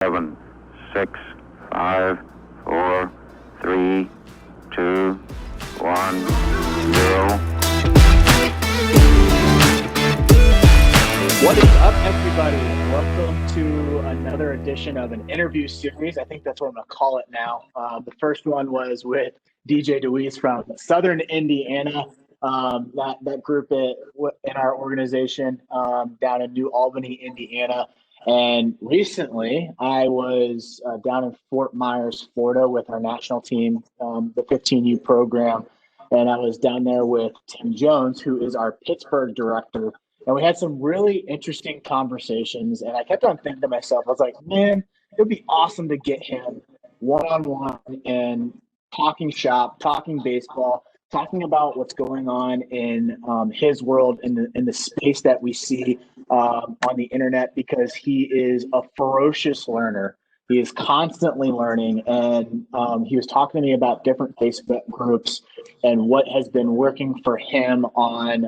7, 6, 5, 4, 3, 2, 1, 0. What is up, everybody? Welcome to another edition of an interview series. I think that's what I'm going to call it now. The first one was with DJ DeWeese from Southern Indiana. That group in our organization down in New Albany, Indiana. And recently, I was down in Fort Myers, Florida, with our national team, the 15U program. And I was down there with Tim Jones, who is our Pittsburgh director. And we had some really interesting conversations. And I kept on thinking to myself, I was like, man, it would be awesome to get him one-on-one and talking shop, talking baseball, talking about what's going on in his world, in the space that we see on the internet, because he is a ferocious learner. He is constantly learning, and he was talking to me about different Facebook groups and what has been working for him on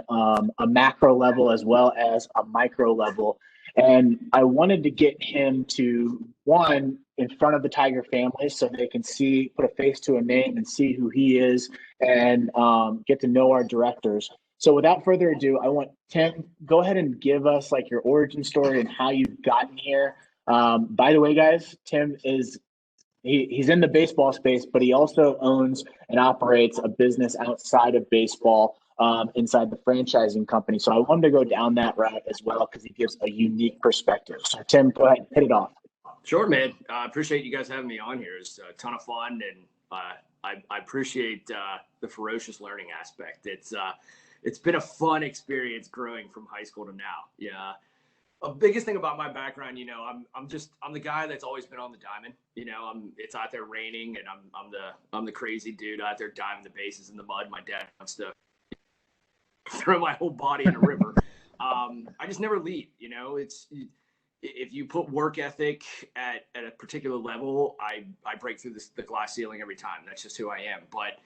a macro level as well as a micro level. And I wanted to get him to, one, in front of the Tiger family so they can see, put a face to a name and see who he is, and get to know our directors. So without further ado, I want Tim, go ahead and give us like your origin story and how you've gotten here. By the way, guys, Tim is he's in the baseball space, but he also owns and operates a business outside of baseball, inside the franchising company. So I wanted to go down that route as well because he gives a unique perspective. So Tim, go ahead, hit it off. Sure, man. I appreciate you guys having me on here. It's a ton of fun, and I appreciate the ferocious learning aspect. It's been a fun experience growing from high school to now. Yeah. The biggest thing about my background, I'm the guy that's always been on the diamond. It's out there raining, and I'm the crazy dude out there diving the bases in the mud. My dad wants to throw my whole body in a river. I just never leave. If you put work ethic at a particular level, I break through the glass ceiling every time. That's just who I am. But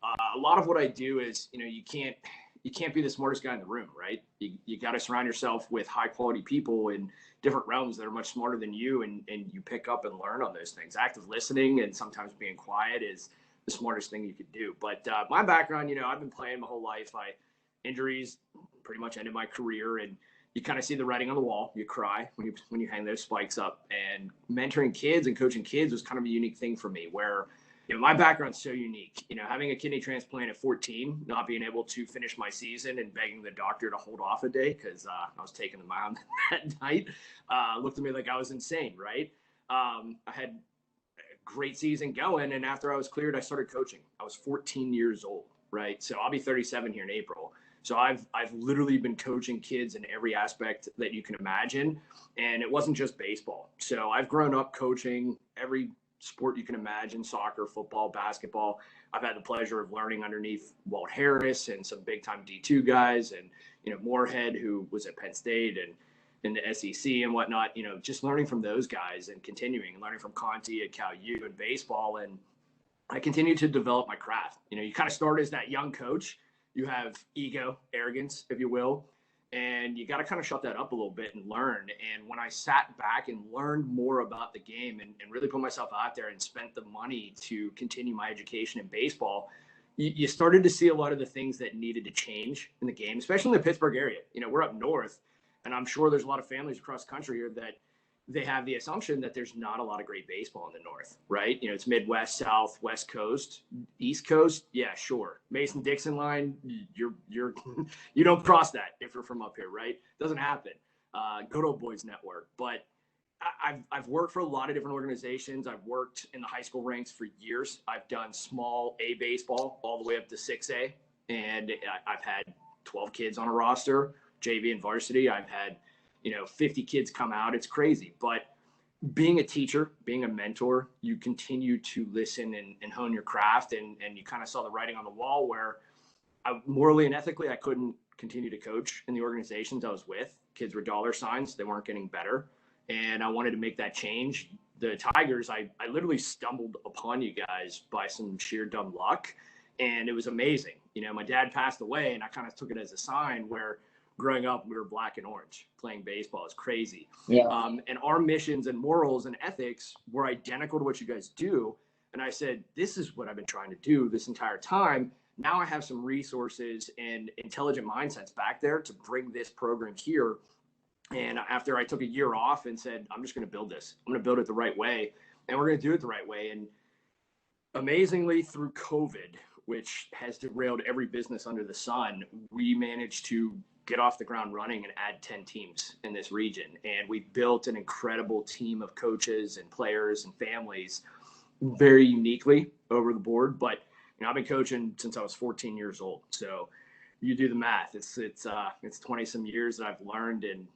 a lot of what I do is, you can't be the smartest guy in the room, right? You got to surround yourself with high quality people in different realms that are much smarter than you, and you pick up and learn on those things. Active listening and sometimes being quiet is the smartest thing you could do. But my background, I've been playing my whole life. Injuries pretty much ended my career, and you kind of see the writing on the wall. You cry when you hang those spikes up. And mentoring kids and coaching kids was kind of a unique thing for me, where my background's so unique. Having a kidney transplant at 14, not being able to finish my season and begging the doctor to hold off a day because I was taking the mound that night, looked at me like I was insane, right? I had a great season going, and after I was cleared, I started coaching. I was 14 years old, right? So I'll be 37 here in April. So I've literally been coaching kids in every aspect that you can imagine, and it wasn't just baseball. So I've grown up coaching every sport you can imagine: soccer, football, basketball. I've had the pleasure of learning underneath Walt Harris and some big time D2 guys, and Moorhead, who was at Penn State and in the SEC and whatnot. Just learning from those guys and continuing and learning from Conti at Cal U and baseball. And I continue to develop my craft. You kind of start as that young coach. You have ego, arrogance, if you will, and you got to kind of shut that up a little bit and learn. And when I sat back and learned more about the game and really put myself out there and spent the money to continue my education in baseball, you started to see a lot of the things that needed to change in the game, especially in the Pittsburgh area. We're up north, and I'm sure there's a lot of families across the country here that they have the assumption that there's not a lot of great baseball in the north, right? It's Midwest, South, West Coast, East Coast. Yeah, sure. Mason-Dixon line, you don't cross that if you're from up here, right? Doesn't happen. Good old boys network. But I've worked for a lot of different organizations. I've worked in the high school ranks for years. I've done small A baseball all the way up to 6A, and I've had 12 kids on a roster, JV and varsity. I've had 50 kids come out. It's crazy. But being a teacher, being a mentor, you continue to listen and hone your craft. And you kind of saw the writing on the wall where morally and ethically, I couldn't continue to coach in the organizations I was with. Kids were dollar signs. They weren't getting better. And I wanted to make that change. The Tigers, I literally stumbled upon you guys by some sheer dumb luck. And it was amazing. My dad passed away, and I kind of took it as a sign where growing up, we were black and orange playing baseball. It's crazy. Yeah. And our missions and morals and ethics were identical to what you guys do. And I said, this is what I've been trying to do this entire time. Now I have some resources and intelligent mindsets back there to bring this program here. And after I took a year off and said, I'm just going to build this, I'm going to build it the right way, and we're going to do it the right way. And amazingly, through COVID, which has derailed every business under the sun, we managed to get off the ground running and add 10 teams in this region. And we built an incredible team of coaches and players and families very uniquely over the board. But I've been coaching since I was 14 years old. So you do the math. It's 20 some years that I've learned, and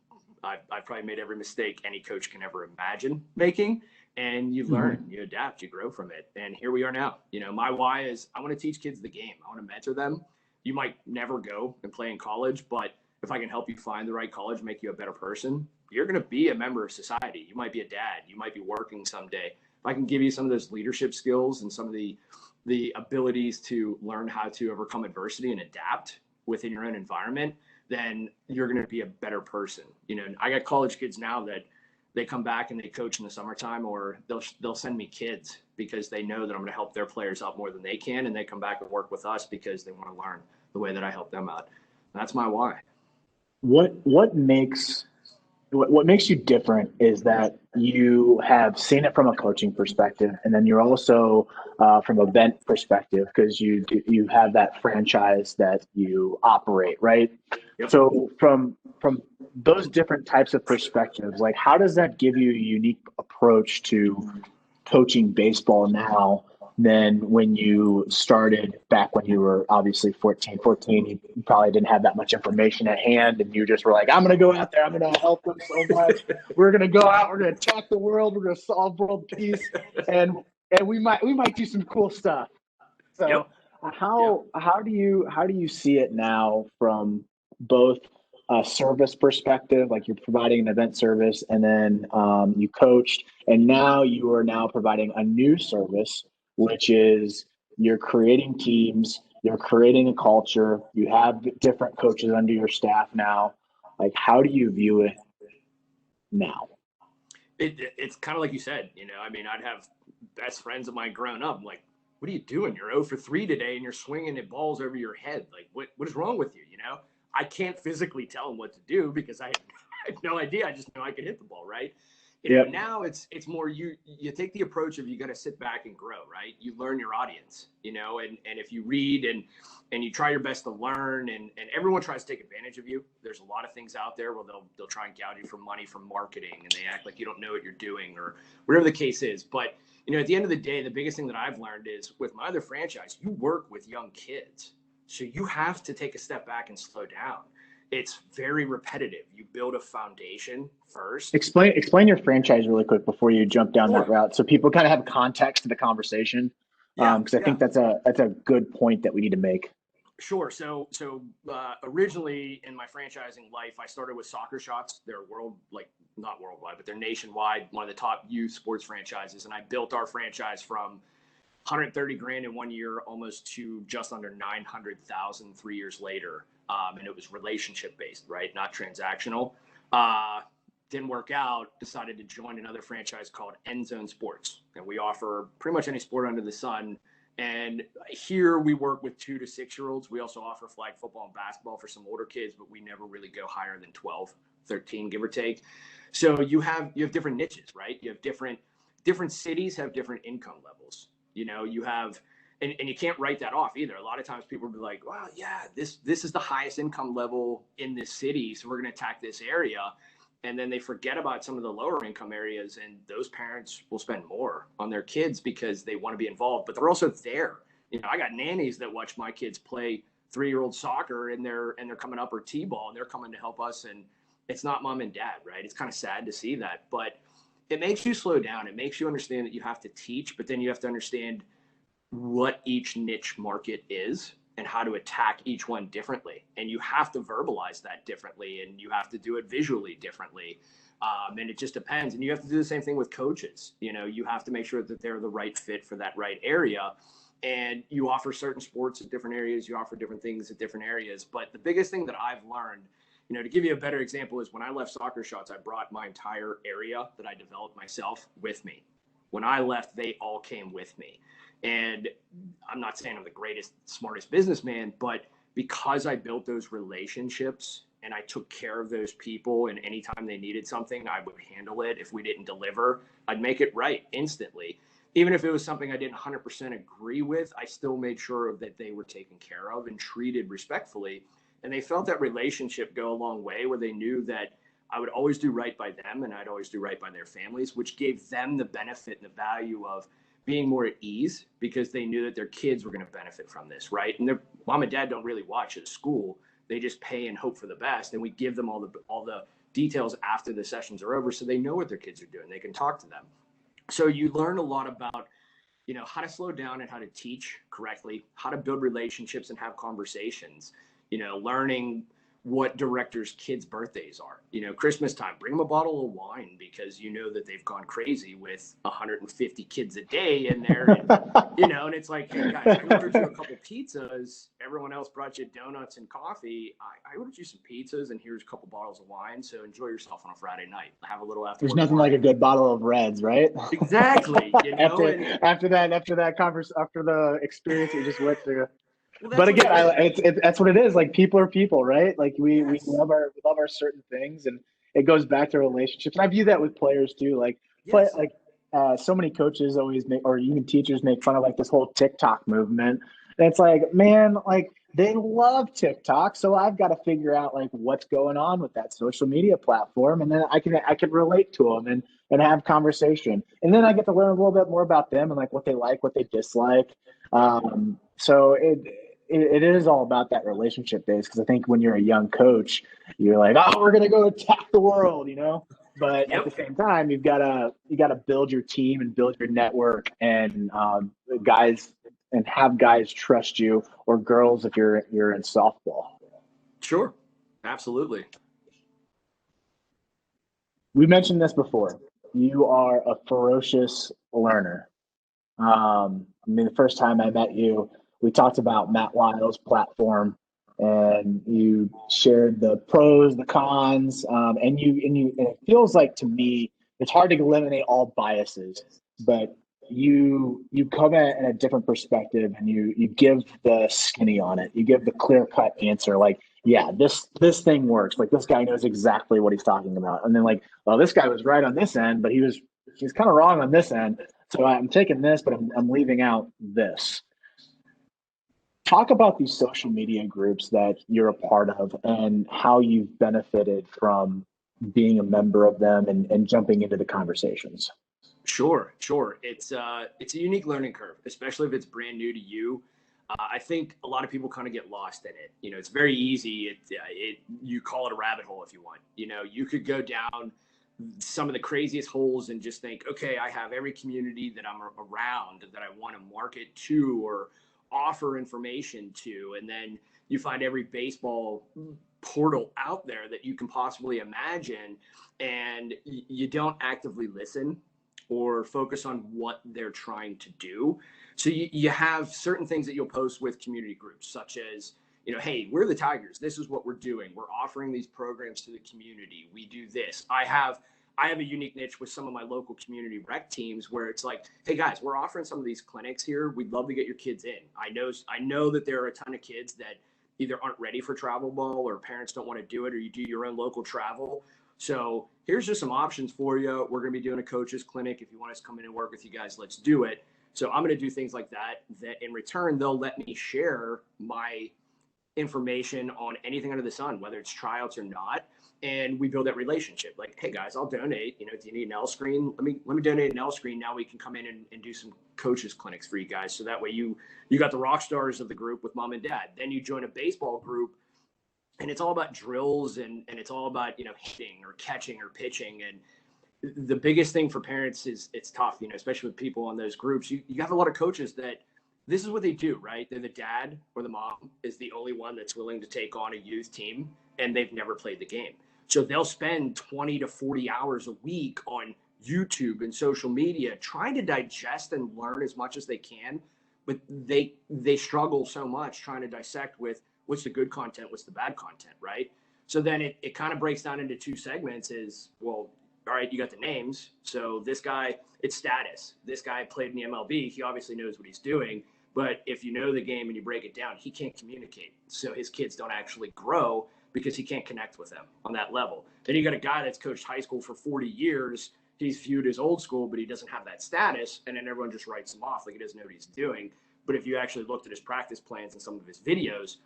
I've probably made every mistake any coach can ever imagine making. And you learn, you adapt, you grow from it. And here we are now. My why is I want to teach kids the game. I want to mentor them. You might never go and play in college, but if I can help you find the right college, make you a better person, you're going to be a member of society. You might be a dad. You might be working someday. If I can give you some of those leadership skills and some of the abilities to learn how to overcome adversity and adapt within your own environment, then you're going to be a better person. I got college kids now that they come back and they coach in the summertime, or they'll send me kids because they know that I'm going to help their players out more than they can. And they come back and work with us because they want to learn the way that I help them out. That's my why. What makes you different is that you have seen it from a coaching perspective, and then you're also from a event perspective, because you have that franchise that you operate, right? Yep. So from those different types of perspectives, like, how does that give you a unique approach to coaching baseball now than when you started back when you were obviously 14? You probably didn't have that much information at hand, and you just were like, I'm going to go out there, I'm going to help them so much. We're going to go out, we're going to attack the world, we're going to solve world peace, and we might do some cool stuff. So Yep. How do you see it now from both a service perspective, like you're providing an event service, and then you coached, and now you are now providing a new service, which is you're creating teams, you're creating a culture, you have different coaches under your staff now. Like, how do you view it now? It's kind of like you said, I'd have best friends of mine growing up. I'm like, what are you doing? You're 0 for 3 today and you're swinging at balls over your head. Like, what is wrong with you? I can't physically tell them what to do because I have no idea. I just know I can hit the ball, right? Now it's more you take the approach of you got to sit back and grow, right? You learn your audience, and if you read and you try your best to learn, and everyone tries to take advantage of you. There's a lot of things out there where they'll try and gouge you for money from marketing, and they act like you don't know what you're doing or whatever the case is. But at the end of the day, the biggest thing that I've learned is with my other franchise, you work with young kids. So you have to take a step back and slow down. It's very repetitive. You build a foundation first. Explain your franchise really quick before you jump down that route, so people kind of have context to the conversation. Because I think that's a good point that we need to make. Sure. So originally in my franchising life, I started with Soccer Shots. They're not worldwide, but they're nationwide, one of the top youth sports franchises. And I built our franchise from 130 grand in 1 year, almost to just under 900,000 3 years later. And it was relationship based, right? Not transactional. Didn't work out, decided to join another franchise called End Zone Sports. And we offer pretty much any sport under the sun. And here we work with 2 to 6 year olds. We also offer flag football and basketball for some older kids, but we never really go higher than 12, 13, give or take. So you have different niches, right? You have different cities have different income levels. You have, and you can't write that off either. A lot of times people will be like, well, yeah, this is the highest income level in this city, so we're going to attack this area. And then they forget about some of the lower income areas, and those parents will spend more on their kids because they want to be involved, but they're also there. I got nannies that watch my kids play 3-year-old soccer and they're coming up, or T-ball, and they're coming to help us. And it's not mom and dad, right? It's kind of sad to see that, but it makes you slow down. It makes you understand that you have to teach, but then you have to understand what each niche market is and how to attack each one differently. And you have to verbalize that differently, and you have to do it visually differently. And it just depends. And you have to do the same thing with coaches. You have to make sure that they're the right fit for that right area. And you offer certain sports at different areas. You offer different things at different areas. But the biggest thing that I've learned To give you a better example is when I left Soccer Shots, I brought my entire area that I developed myself with me. When I left, they all came with me. And I'm not saying I'm the greatest, smartest businessman, but because I built those relationships and I took care of those people, and anytime they needed something, I would handle it. If we didn't deliver, I'd make it right instantly. Even if it was something I didn't 100% agree with, I still made sure that they were taken care of and treated respectfully. And they felt that relationship go a long way, where they knew that I would always do right by them and I'd always do right by their families, which gave them the benefit and the value of being more at ease, because they knew that their kids were going to benefit from this, right? And their mom and dad don't really watch at school. They just pay and hope for the best. And we give them all the details after the sessions are over, so they know what their kids are doing. They can talk to them. So you learn a lot about, how to slow down and how to teach correctly, how to build relationships and have conversations, learning what directors' kids' birthdays are. Christmas time, bring them a bottle of wine, because that they've gone crazy with 150 kids a day in there. And it's like, hey guys, I ordered you a couple pizzas. Everyone else brought you donuts and coffee. I ordered you some pizzas, and here's a couple bottles of wine. So enjoy yourself on a Friday night. Have a little after. There's nothing like a good bottle of Reds, right? Exactly. After the experience you just went through. Well, but again, that's what it is. Like, people are people, right? Like, we love our certain things, and it goes back to relationships. And I view that with players too. Like, so many coaches always make, or even teachers make fun of like this whole TikTok movement. And it's like, man, like, they love TikTok, so I've got to figure out like what's going on with that social media platform, and then I can relate to them and have conversation, and then I get to learn a little bit more about them and like what they like, what they dislike. So it is all about that relationship base, because I think when you're a young coach, you're like, oh, we're gonna go attack the world, But at the same time, you gotta build your team and build your network, and have guys trust you, or girls if you're in softball. Sure, absolutely. We mentioned this before. You are a ferocious learner. The first time I met you, we talked about Matt Lyle's platform, and you shared the pros, the cons, and it feels like, to me, it's hard to eliminate all biases, but you come at it in a different perspective, and you give the skinny on it. You give the clear-cut answer, like, yeah, this thing works. Like, this guy knows exactly what he's talking about. And then like, well, this guy was right on this end, but he's kind of wrong on this end. So I'm taking this, but I'm leaving out this. Talk about these social media groups that you're a part of, and how you've benefited from being a member of them and jumping into the conversations. Sure. It's a unique learning curve, especially if it's brand new to you. I think a lot of people kind of get lost in it. It's very easy. You call it a rabbit hole if you want. You could go down some of the craziest holes and just think, okay, I have every community that I'm around that I want to market to or offer information to. And then you find every baseball portal out there that you can possibly imagine, and you don't actively listen or focus on what they're trying to do. So you have certain things that you'll post with community groups, such as, hey, we're the Tigers. This is what we're doing. We're offering these programs to the community. We do this. I have a unique niche with some of my local community rec teams, where it's like, hey guys, we're offering some of these clinics here. We'd love to get your kids in. I know that there are a ton of kids that either aren't ready for travel ball, or parents don't want to do it, or you do your own local travel. So here's just some options for you. We're going to be doing a coach's clinic. If you want us to come in and work with you guys, let's do it. So I'm going to do things like that in return, they'll let me share my information on anything under the sun, whether it's tryouts or not. And we build that relationship. Like, hey guys, I'll donate. Do you need an L screen? Let me donate an L screen. Now we can come in and do some coaches clinics for you guys. So that way you got the rock stars of the group with mom and dad. Then you join a baseball group, and it's all about drills, and it's all about, hitting or catching or pitching. And the biggest thing for parents is it's tough, especially with people on those groups. You have a lot of coaches that this is what they do, right? They're the dad or the mom is the only one that's willing to take on a youth team, and they've never played the game. So they'll spend 20 to 40 hours a week on YouTube and social media trying to digest and learn as much as they can, but they struggle so much trying to dissect with what's the good content, what's the bad content, right? So then it kind of breaks down into two segments is, well, all right, you got the names. So this guy, it's status. This guy played in the MLB. He obviously knows what he's doing. But if you know the game and you break it down, he can't communicate. So his kids don't actually grow because he can't connect with them on that level. Then you got a guy that's coached high school for 40 years. He's viewed as old school, but he doesn't have that status. And then everyone just writes him off like he doesn't know what he's doing. But if you actually looked at his practice plans and some of his videos,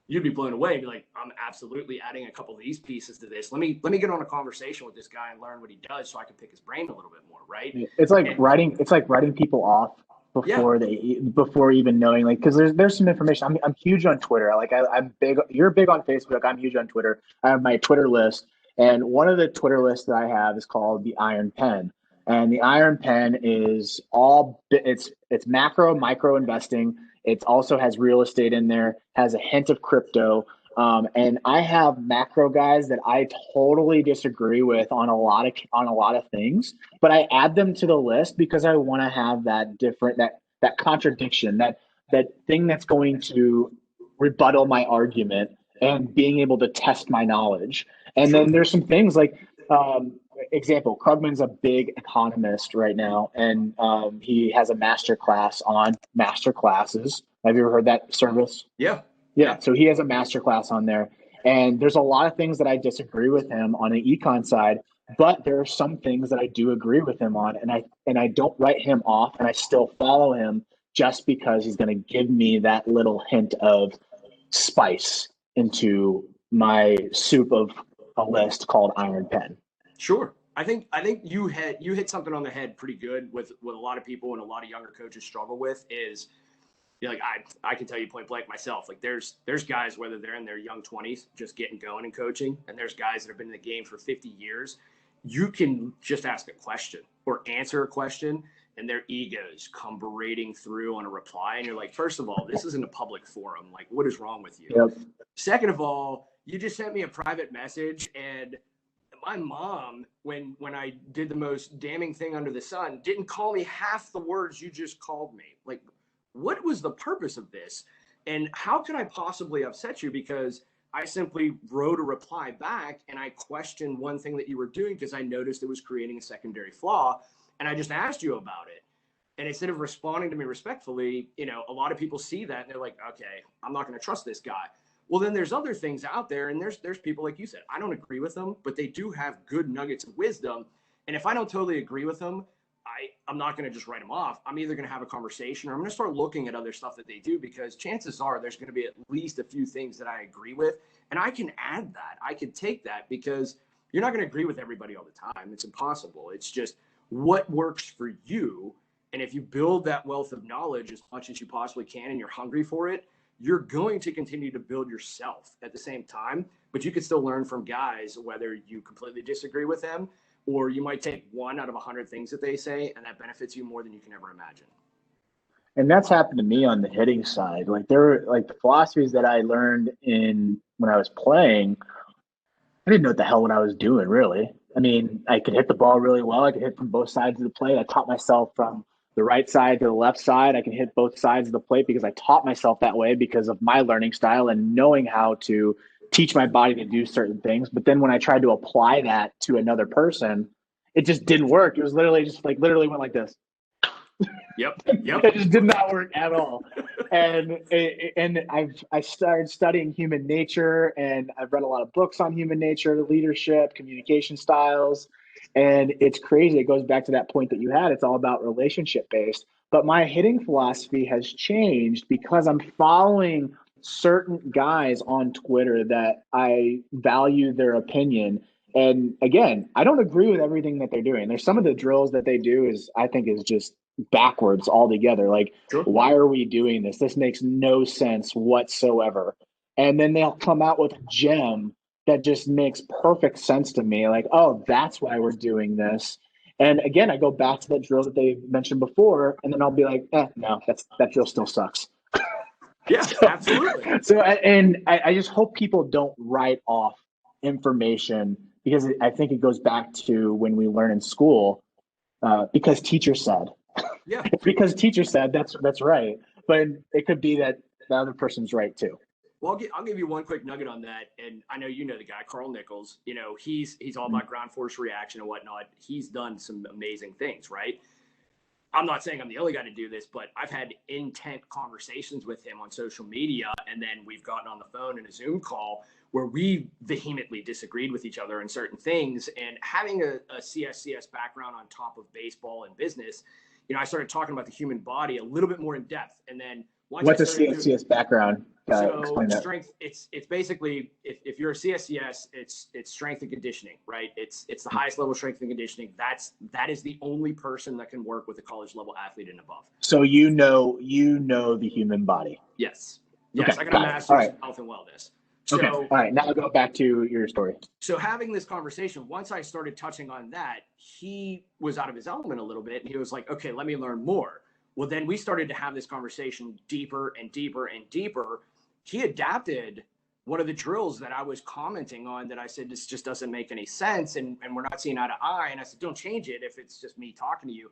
you'd be blown away. Be like, I'm absolutely adding a couple of these pieces to this. Let me get on a conversation with this guy and learn what he does so I can pick his brain a little bit more, right? It's like writing people off before even knowing, like, because there's some information. I'm huge on Twitter. Like I'm big. You're big on Facebook. I'm huge on Twitter. I have my Twitter list, and one of the Twitter lists that I have is called the Iron Pen. And the Iron Pen is it's macro, micro investing. It also has real estate in there, has a hint of crypto. And I have macro guys that I totally disagree with on a lot of things, but I add them to the list because I want to have that contradiction, that thing that's going to rebuttal my argument and being able to test my knowledge. And then there's some things like, example, Krugman's a big economist right now, and he has a master class on master classes. Have you ever heard that service? Yeah. So he has a master class on there, and there's a lot of things that I disagree with him on the econ side, but there are some things that I do agree with him on, and I don't write him off, and I still follow him just because he's going to give me that little hint of spice into my soup of a list called Iron Pen. Sure. I think you hit something on the head pretty good with what a lot of people and a lot of younger coaches struggle with is, like, I can tell you point blank myself, like there's guys, whether they're in their young 20s just getting going in coaching, and there's guys that have been in the game for 50 years. You can just ask a question or answer a question and their egos come berating through on a reply, and you're like, first of all, this isn't a public forum. Like, what is wrong with you? Yep. Second of all, you just sent me a private message, and my mom, when I did the most damning thing under the sun, didn't call me half the words you just called me. Like, what was the purpose of this? And how can I possibly upset you? Because I simply wrote a reply back and I questioned one thing that you were doing because I noticed it was creating a secondary flaw. And I just asked you about it. And instead of responding to me respectfully, a lot of people see that and they're like, okay, I'm not going to trust this guy. Well, then there's other things out there, and there's people, like you said, I don't agree with them, but they do have good nuggets of wisdom. And if I don't totally agree with them, I'm not going to just write them off. I'm either going to have a conversation or I'm going to start looking at other stuff that they do, because chances are there's going to be at least a few things that I agree with. And I can add that. I can take that, because you're not going to agree with everybody all the time. It's impossible. It's just what works for you. And if you build that wealth of knowledge as much as you possibly can and you're hungry for it, you're going to continue to build yourself at the same time, but you can still learn from guys, whether you completely disagree with them or you might take one out of 100 things that they say, and that benefits you more than you can ever imagine. And that's happened to me on the hitting side. Like, there were like the philosophies that I learned when I was playing, I didn't know what the hell what I was doing, really. I mean, I could hit the ball really well. I could hit from both sides of the plate. I taught myself from the right side to the left side. I can hit both sides of the plate because I taught myself that way because of my learning style and knowing how to teach my body to do certain things. But then when I tried to apply that to another person, it just didn't work. It was literally went like this. Yep. It just did not work at all. And I started studying human nature, and I've read a lot of books on human nature, leadership, communication styles. And it's crazy. It goes back to that point that you had. It's all about relationship based. But my hitting philosophy has changed because I'm following certain guys on Twitter that I value their opinion. And again, I don't agree with everything that they're doing. There's some of the drills that they do I think is just backwards altogether. Like, sure. Why are we doing this? This makes no sense whatsoever. And then they'll come out with a gem that just makes perfect sense to me. Like, oh, that's why we're doing this. And again, I go back to that drill that they mentioned before, and then I'll be like, no, that drill still sucks. Yeah, absolutely. So, and I just hope people don't write off information, because I think it goes back to when we learn in school, because teacher said. Yeah. Because teacher said, that's right. But it could be that the other person's right too. Well, I'll give you one quick nugget on that. And I know you know the guy, Carl Nichols. You know, he's all about ground force reaction and whatnot. He's done some amazing things, right? I'm not saying I'm the only guy to do this, but I've had intent conversations with him on social media. And then we've gotten on the phone in a Zoom call where we vehemently disagreed with each other on certain things. And having a CSCS background on top of baseball and business, you know, I started talking about the human body a little bit more in depth. And then what's a CSCS background? So explain that. Strength, it's basically, if you're a CSCS, it's strength and conditioning, right? It's the highest level strength and conditioning. That is the only person that can work with a college level athlete and above. So you know the human body. Yes. Okay, I got a master's in health and wellness. So, okay. All right. Now go back to your story. So having this conversation, once I started touching on that, he was out of his element a little bit, and he was like, okay, let me learn more. Well, then we started to have this conversation deeper and deeper and deeper. He adapted one of the drills that I was commenting on that I said, this just doesn't make any sense. And we're not seeing eye to eye. And I said, don't change it if it's just me talking to you.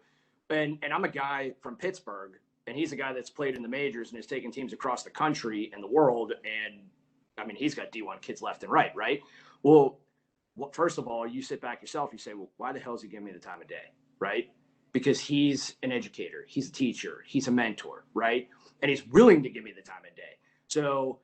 And I'm a guy from Pittsburgh, and he's a guy that's played in the majors and has taken teams across the country and the world. And I mean, he's got D1 kids left and right? Well, first of all, you sit back yourself, you say, well, why the hell is he giving me the time of day, right? Because he's an educator, he's a teacher, he's a mentor, right? And he's willing to give me the time of day. So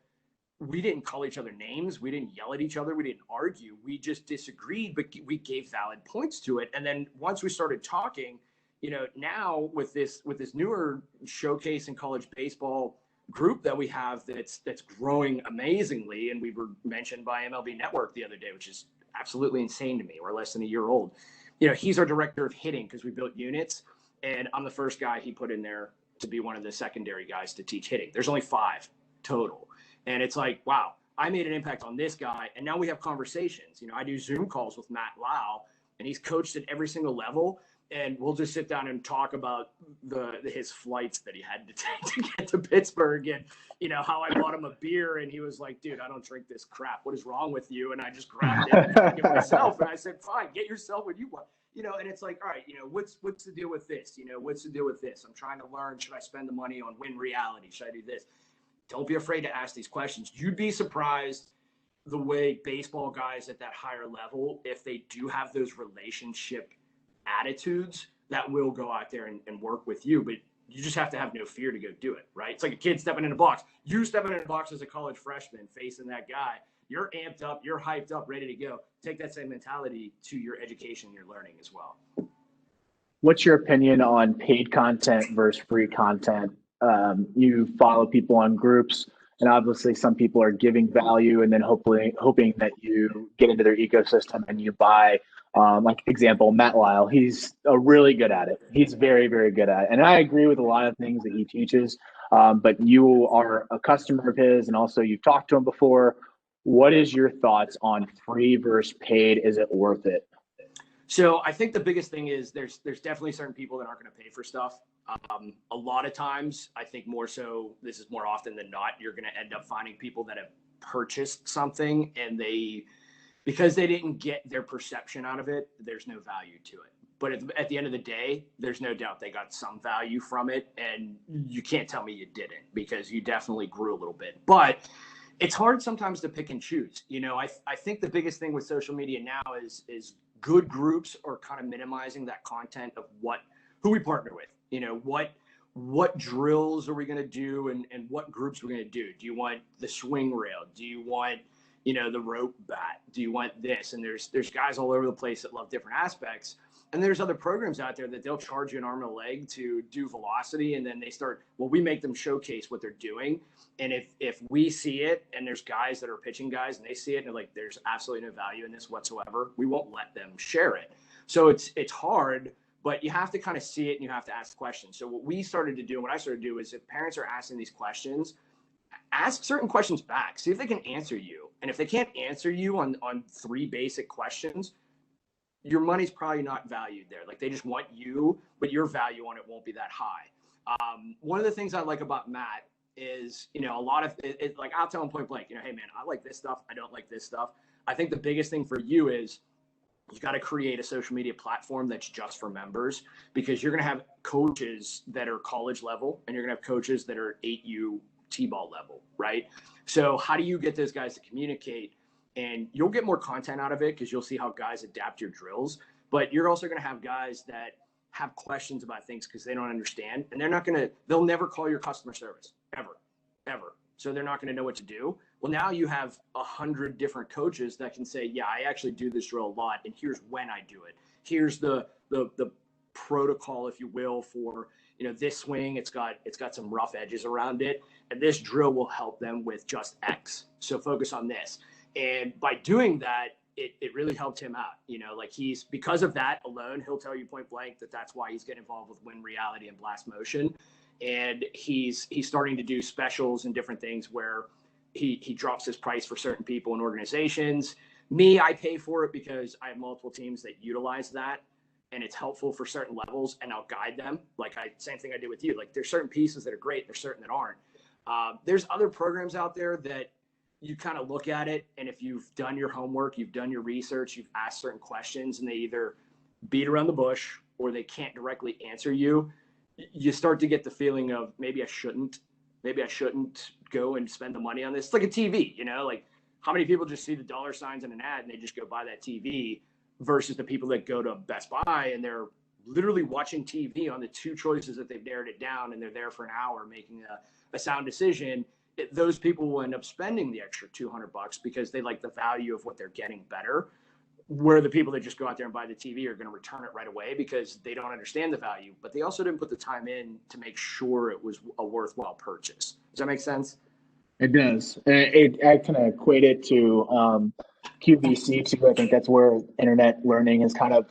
we didn't call each other names. We didn't yell at each other. We didn't argue. We just disagreed, but we gave valid points to it. And then once we started talking, you know, now with this newer showcase in college baseball group that we have that's growing amazingly, and we were mentioned by MLB Network the other day, which is absolutely insane to me. We're less than a year old. You know, he's our director of hitting because we built units, and I'm the first guy he put in there to be one of the secondary guys to teach hitting. There's only 5 total. And it's like, wow, I made an impact on this guy. And now we have conversations. You know, I do Zoom calls with Matt Lau, and he's coached at every single level. And we'll just sit down and talk about his flights that he had to take to get to Pittsburgh, and, you know, how I bought him a beer. And he was like, dude, I don't drink this crap. What is wrong with you? And I just grabbed it and drank it myself. And I said, fine, get yourself what you want. You know, and it's like, all right, you know, what's the deal with this? You know, what's the deal with this? I'm trying to learn. Should I spend the money on Win Reality? Should I do this? Don't be afraid to ask these questions. You'd be surprised the way baseball guys at that higher level, if they do have those relationship attitudes, that will go out there and work with you. But you just have to have no fear to go do it, right? It's like a kid stepping in a box. You stepping in a box as a college freshman facing that guy. You're amped up, you're hyped up, ready to go. Take that same mentality to your education, your learning as well. What's your opinion on paid content versus free content? You follow people on groups, and obviously some people are giving value and then hoping that you get into their ecosystem and you buy, like example, Matt Lyle. He's really good at it. He's very, very good at it. And I agree with a lot of things that he teaches, but you are a customer of his, and also you've talked to him before. What is your thoughts on free versus paid? Is it worth it? So I think the biggest thing is there's definitely certain people that aren't going to pay for stuff. A lot of times, I think more so, this is more often than not, you're going to end up finding people that have purchased something and because they didn't get their perception out of it, there's no value to it. But at the end of the day, there's no doubt they got some value from it. And you can't tell me you didn't, because you definitely grew a little bit. But it's hard sometimes to pick and choose. You know, I think the biggest thing with social media now is good groups are kind of minimizing that content of who we partner with. You know, what drills are we going to do, and what groups we're going to do? Do you want the swing rail? Do you want, you know, the rope bat? Do you want this? And there's guys all over the place that love different aspects. And there's other programs out there that they'll charge you an arm and a leg to do velocity. And then we make them showcase what they're doing. And if we see it, and there's guys that are pitching guys and they see it and they're like, there's absolutely no value in this whatsoever, we won't let them share it. So it's hard, but you have to kind of see it and you have to ask questions. So what we started to do, and what I started to do, is if parents are asking these questions, ask certain questions back. See if they can answer you. And if they can't answer you on 3 basic questions, your money's probably not valued there. Like, they just want you, but your value on it won't be that high. One of the things I like about Matt is, you know, a lot of it, like, I'll tell him point blank, you know, hey man, I like this stuff. I don't like this stuff. I think the biggest thing for you is you got to create a social media platform that's just for members, because you're going to have coaches that are college level and you're going to have coaches that are 8U T-ball level, right? So how do you get those guys to communicate? And you'll get more content out of it because you'll see how guys adapt your drills. But you're also going to have guys that have questions about things because they don't understand. And they'll never call your customer service, ever. So they're not going to know what to do. Well, now you have 100 different coaches that can say, yeah, I actually do this drill a lot. And here's when I do it. Here's the protocol, if you will, for, this swing. It's got some rough edges around it. And this drill will help them with just X. So focus on this. And by doing that, it really helped him out. Because of that alone, he'll tell you point blank that's why he's getting involved with Win Reality and Blast Motion. And he's starting to do specials and different things where he drops his price for certain people and organizations. Me, I pay for it because I have multiple teams that utilize that, and it's helpful for certain levels, and I'll guide them. Same thing I did with you. There's certain pieces that are great, there's certain that aren't. There's other programs out there that you kind of look at it, and if you've done your homework, you've done your research, you've asked certain questions, and they either beat around the bush or they can't directly answer you, you start to get the feeling of maybe I shouldn't go and spend the money on this. It's like a TV, how many people just see the dollar signs in an ad and they just go buy that TV versus the people that go to Best Buy and they're literally watching TV on the two choices that they've narrowed it down, and they're there for an hour making a sound decision. Those people will end up spending the extra $200 because they like the value of what they're getting better, where the people that just go out there and buy the TV are going to return it right away because they don't understand the value, but they also didn't put the time in to make sure it was a worthwhile purchase. Does that make sense? It does. I kind of equate it to QVC too. I think that's where internet learning has kind of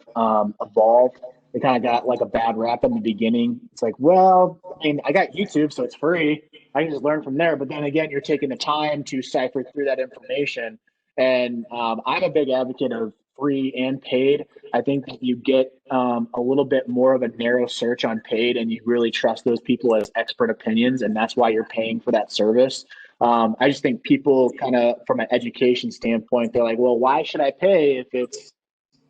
evolved. It kind of got like a bad rap in the beginning. It's like, well, I got YouTube, so it's free. I can just learn from there. But then again, you're taking the time to cipher through that information. And I'm a big advocate of free and paid. I think that you get a little bit more of a narrow search on paid, and you really trust those people as expert opinions, and that's why you're paying for that service. I just think people kind of, from an education standpoint, they're like, well, why should I pay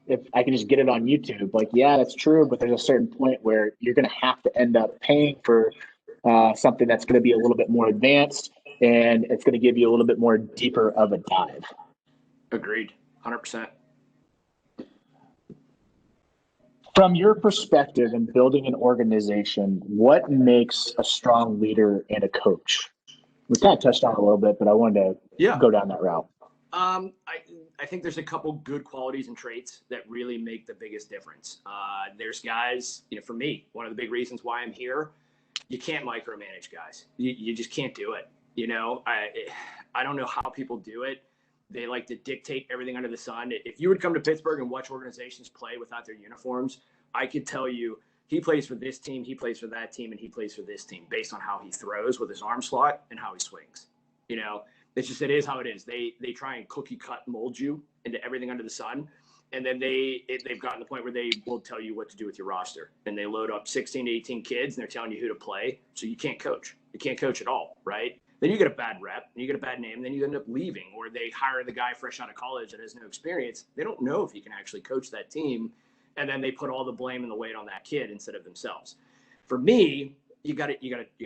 if I can just get it on YouTube? Yeah, that's true, but there's a certain point where you're going to have to end up paying for something that's going to be a little bit more advanced, and it's going to give you a little bit more deeper of a dive. Agreed, 100%. From your perspective in building an organization, what makes a strong leader and a coach? We kind of touched on it a little bit, but I wanted to go down that route. I think there's a couple good qualities and traits that really make the biggest difference. There's guys, for me, one of the big reasons why I'm here, you can't micromanage guys. You just can't do it. I don't know how people do it. They like to dictate everything under the sun. If you would come to Pittsburgh and watch organizations play without their uniforms, I could tell you he plays for this team, he plays for that team, and he plays for this team based on how he throws with his arm slot and how he swings. It is how it is. They try and cookie cut mold you into everything under the sun. And then they've gotten to the point where they will tell you what to do with your roster. And they load up 16 to 18 kids and they're telling you who to play. So you can't coach. You can't coach at all, right? Then you get a bad rep, and you get a bad name, and then you end up leaving. Or they hire the guy fresh out of college that has no experience. They don't know if he can actually coach that team. And then they put all the blame and the weight on that kid instead of themselves. For me, you got to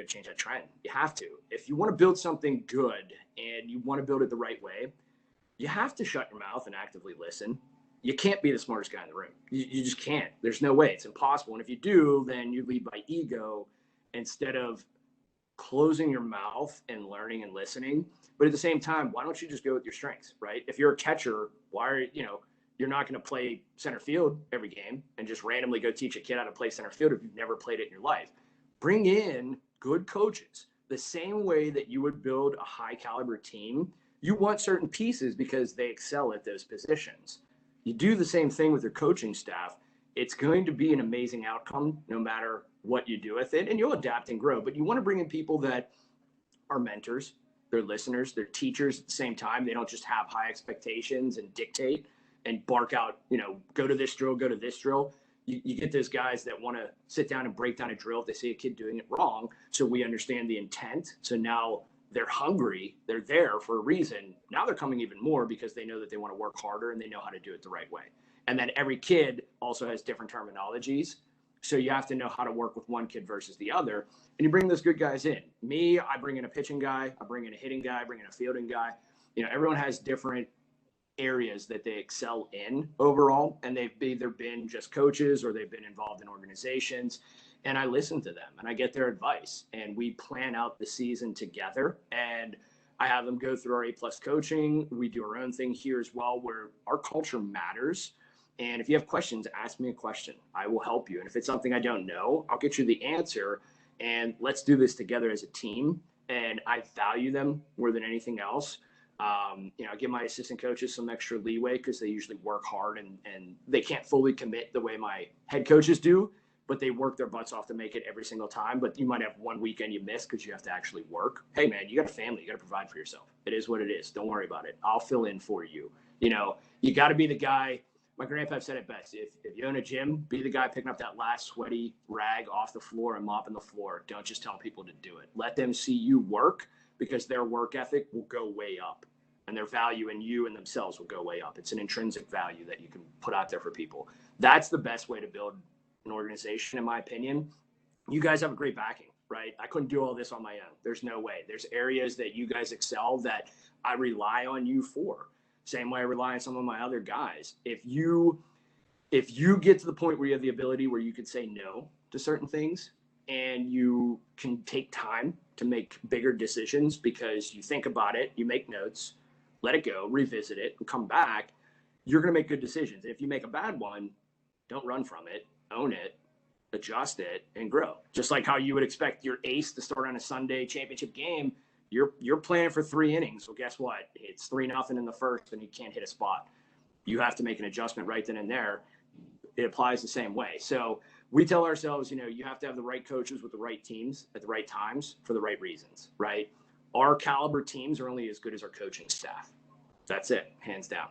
change that trend. You have to. If you want to build something good and you want to build it the right way, you have to shut your mouth and actively listen. You can't be the smartest guy in the room. You just can't. There's no way. It's impossible. And if you do, then you lead by ego instead of closing your mouth and learning and listening. But at the same time, why don't you just go with your strengths, right? If you're a catcher, you're not going to play center field every game and just randomly go teach a kid how to play center field if you've never played it in your life. Bring in good coaches. The same way that you would build a high caliber team, you want certain pieces because they excel at those positions. You do the same thing with your coaching staff. It's going to be an amazing outcome no matter what you do with it, and you'll adapt and grow. But you want to bring in people that are mentors, they're listeners, they're teachers at the same time. They don't just have high expectations and dictate and bark out, go to this drill, go to this drill. You get those guys that want to sit down and break down a drill if they see a kid doing it wrong. So we understand the intent. So now they're hungry. They're there for a reason. Now they're coming even more because they know that they want to work harder and they know how to do it the right way. And then every kid also has different terminologies. So you have to know how to work with one kid versus the other. And you bring those good guys in. Me, I bring in a pitching guy, I bring in a hitting guy, I bring in a fielding guy. Everyone has different areas that they excel in overall, and they've either been just coaches or they've been involved in organizations. And I listen to them and I get their advice, and we plan out the season together. And I have them go through our A+ coaching. We do our own thing here as well, where our culture matters. And if you have questions, ask me a question. I will help you. And if it's something I don't know, I'll get you the answer. And let's do this together as a team. And I value them more than anything else. I give my assistant coaches some extra leeway because they usually work hard and they can't fully commit the way my head coaches do, but they work their butts off to make it every single time. But you might have one weekend you miss because you have to actually work. Hey, man, you got a family. You got to provide for yourself. It is what it is. Don't worry about it. I'll fill in for you. You got to be the guy. My grandpa said it best. If you own a gym, be the guy picking up that last sweaty rag off the floor and mopping the floor. Don't just tell people to do it. Let them see you work, because their work ethic will go way up and their value in you and themselves will go way up. It's an intrinsic value that you can put out there for people. That's the best way to build an organization, in my opinion. You guys have a great backing, right? I couldn't do all this on my own. There's no way. There's areas that you guys excel that I rely on you for. Same way I rely on some of my other guys. If you get to the point where you have the ability where you can say no to certain things, and you can take time to make bigger decisions because you think about it, you make notes, let it go, revisit it, and come back, you're going to make good decisions. And if you make a bad one, don't run from it, own it, adjust it, and grow. Just like how you would expect your ace to start on a Sunday championship game, you're playing for 3 innings. Well, guess what? It's 3-0 in the first, and you can't hit a spot. You have to make an adjustment right then and there. It applies the same way. So we tell ourselves, you have to have the right coaches with the right teams at the right times for the right reasons, right? Our caliber teams are only as good as our coaching staff. That's it, hands down.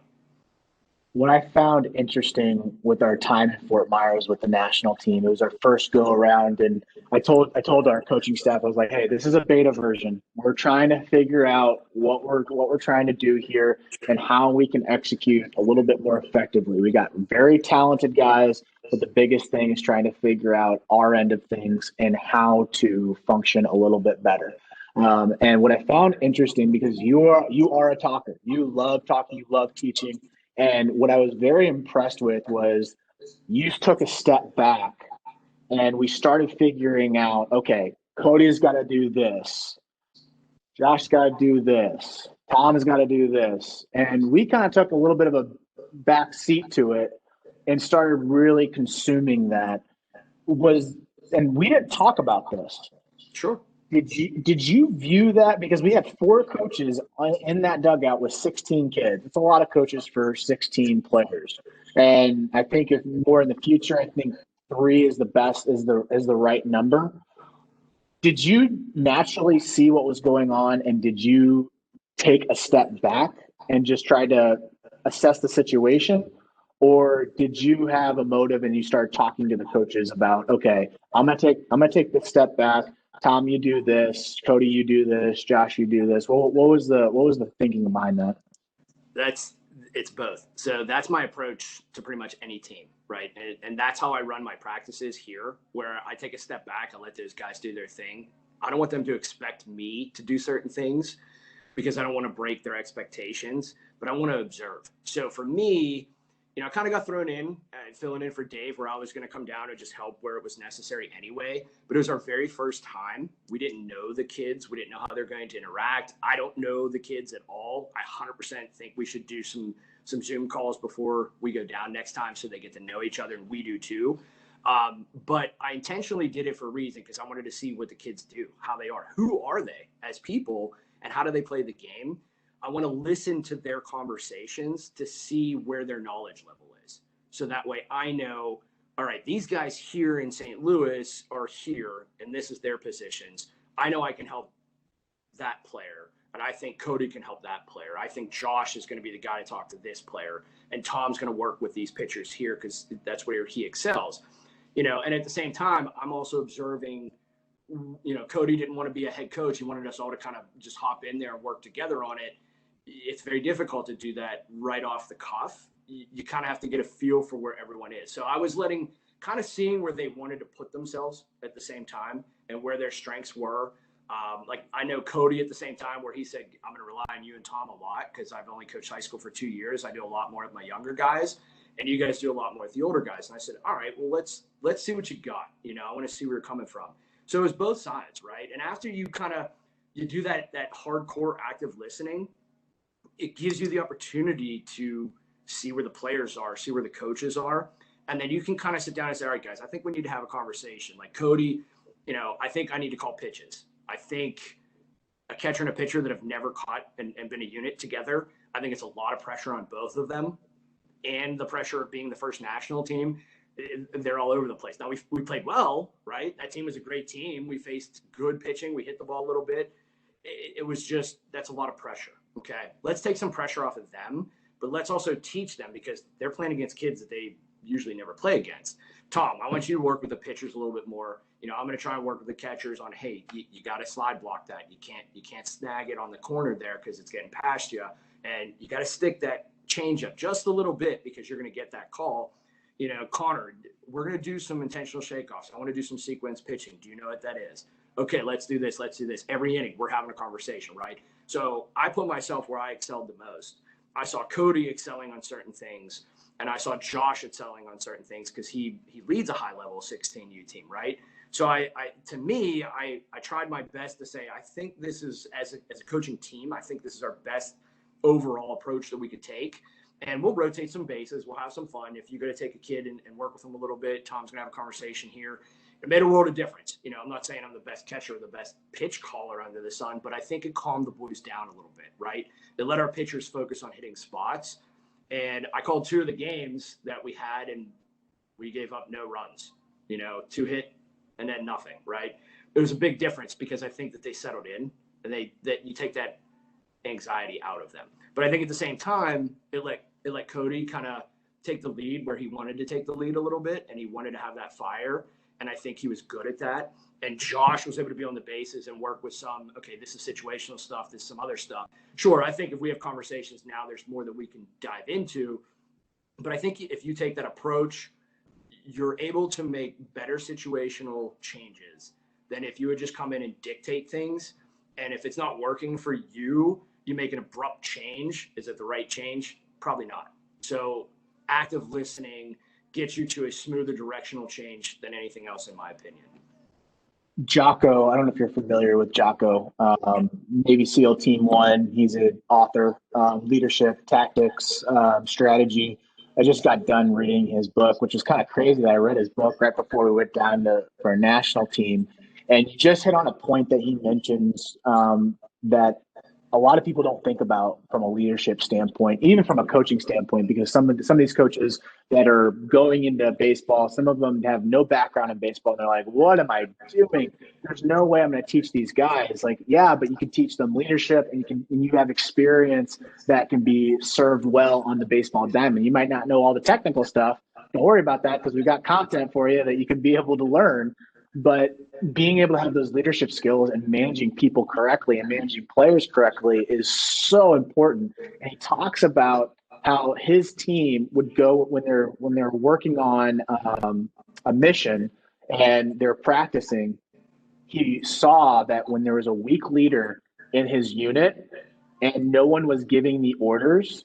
What I found interesting with our time in Fort Myers with the national team, it was our first go around, and I told our coaching staff, I was like, "Hey, this is a beta version. We're trying to figure out what we're trying to do here and how we can execute a little bit more effectively. We got very talented guys, but the biggest thing is trying to figure out our end of things and how to function a little bit better." And what I found interesting, because you are a talker, you love talking, you love teaching. And what I was very impressed with was you took a step back and we started figuring out, okay, Cody's got to do this. Josh's got to do this. Tom's got to do this. And we kind of took a little bit of a back seat to it and started really consuming that. And we didn't talk about this. Sure. Did you view that? Because we had 4 coaches in that dugout with 16 kids. It's a lot of coaches for 16 players. And I think if more in the future, I think 3 is the best, is the right number. Did you naturally see what was going on, and did you take a step back and just try to assess the situation? Or did you have a motive and you started talking to the coaches about, okay, I'm gonna take this step back. Tom, you do this. Cody, you do this. Josh, you do this. What was the thinking behind that? It's both. So that's my approach to pretty much any team, right? And that's how I run my practices here, where I take a step back and let those guys do their thing. I don't want them to expect me to do certain things because I don't want to break their expectations, but I want to observe. So for me, I kind of got thrown in filling in for Dave, where I was going to come down and just help where it was necessary anyway. But it was our very first time. We didn't know the kids. We didn't know how they're going to interact. I don't know the kids at all. I 100% think we should do some Zoom calls before we go down next time so they get to know each other, and we do too. But I intentionally did it for a reason, because I wanted to see what the kids do, how they are, who are they as people, and how do they play the game. I want to listen to their conversations to see where their knowledge level is. So that way I know, all right, these guys here in St. Louis are here, and this is their positions. I know I can help that player, and I think Cody can help that player. I think Josh is going to be the guy to talk to this player, and Tom's going to work with these pitchers here because that's where he excels. And at the same time, I'm also observing, Cody didn't want to be a head coach. He wanted us all to kind of just hop in there and work together on it. It's very difficult to do that right off the cuff. You kind of have to get a feel for where everyone is. So I was letting kind of seeing where they wanted to put themselves at the same time and where their strengths were. Like I know Cody at the same time where he said, I'm going to rely on you and Tom a lot because I've only coached high school for 2 years. I do a lot more with my younger guys and you guys do a lot more with the older guys. And I said, all right, well, let's see what you got. You know, I want to see where you're coming from. So it was both sides, right? And after you you do that hardcore active listening, it gives you the opportunity to see where the players are, see where the coaches are. And then you can kind of sit down and say, all right, guys, I think we need to have a conversation. Like Cody, you know, I think I need to call pitches. I think a catcher and a pitcher that have never caught and been a unit together, I think it's a lot of pressure on both of them. And the pressure of being the first national team, they're all over the place. Now, we played well, right? That team was a great team. We faced good pitching. We hit the ball a little bit. It was just, that's a lot of pressure. Okay, let's take some pressure off of them, but let's also teach them because they're playing against kids that they usually never play against. Tom, I want you to work with the pitchers a little bit more. You know, I'm going to try and work with the catchers on, hey, you got to slide block that. You can't snag it on the corner there because it's getting past you, and you got to stick that change up just a little bit because you're going to get that call. You know, Connor, we're going to do some intentional shakeoffs. I want to do some sequence pitching. Do you know what that is? Okay, let's do this. Let's do this. Every inning, we're having a conversation, right? So I put myself where I excelled the most. I saw Cody excelling on certain things, and I saw Josh excelling on certain things because he leads a high-level 16U team, right? So I tried my best to say, I think this is, as a coaching team, I think this is our best overall approach that we could take. And we'll rotate some bases. We'll have some fun. If you're going to take a kid and work with them a little bit, Tom's going to have a conversation here. It made a world of difference. You know, I'm not saying I'm the best catcher or the best pitch caller under the sun, but I think it calmed the boys down a little bit, right? It let our pitchers focus on hitting spots. And I called 2 of the games that we had, and we gave up no runs, you know, 2 hit and then nothing, right? It was a big difference because I think that they settled in and that you take that anxiety out of them. But I think at the same time, it let Cody kind of take the lead where he wanted to take the lead a little bit, and he wanted to have that fire. And I think he was good at that. And Josh was able to be on the bases and work with some, okay, this is situational stuff, this is some other stuff. Sure, I think if we have conversations now, there's more that we can dive into. But I think if you take that approach, you're able to make better situational changes than if you would just come in and dictate things. And if it's not working for you, you make an abrupt change. Is it the right change? Probably not. So active listening gets you to a smoother directional change than anything else, in my opinion. Jocko, I don't know if you're familiar with Jocko, Navy SEAL Team 1. He's an author, leadership, tactics, strategy. I just got done reading his book, which is kind of crazy that I read his book right before we went down for our national team. And you just hit on a point that he mentions that a lot of people don't think about from a leadership standpoint, even from a coaching standpoint, because some of these coaches that are going into baseball, some of them have no background in baseball. And they're like, what am I doing? There's no way I'm going to teach these guys. Like, yeah, but you can teach them leadership, and you have experience that can be served well on the baseball diamond. You might not know all the technical stuff. Don't worry about that because we've got content for you that you can be able to learn. But being able to have those leadership skills and managing people correctly and managing players correctly is so important. And he talks about how his team would go when they're working on a mission and they're practicing. He saw that when there was a weak leader in his unit and no one was giving the orders,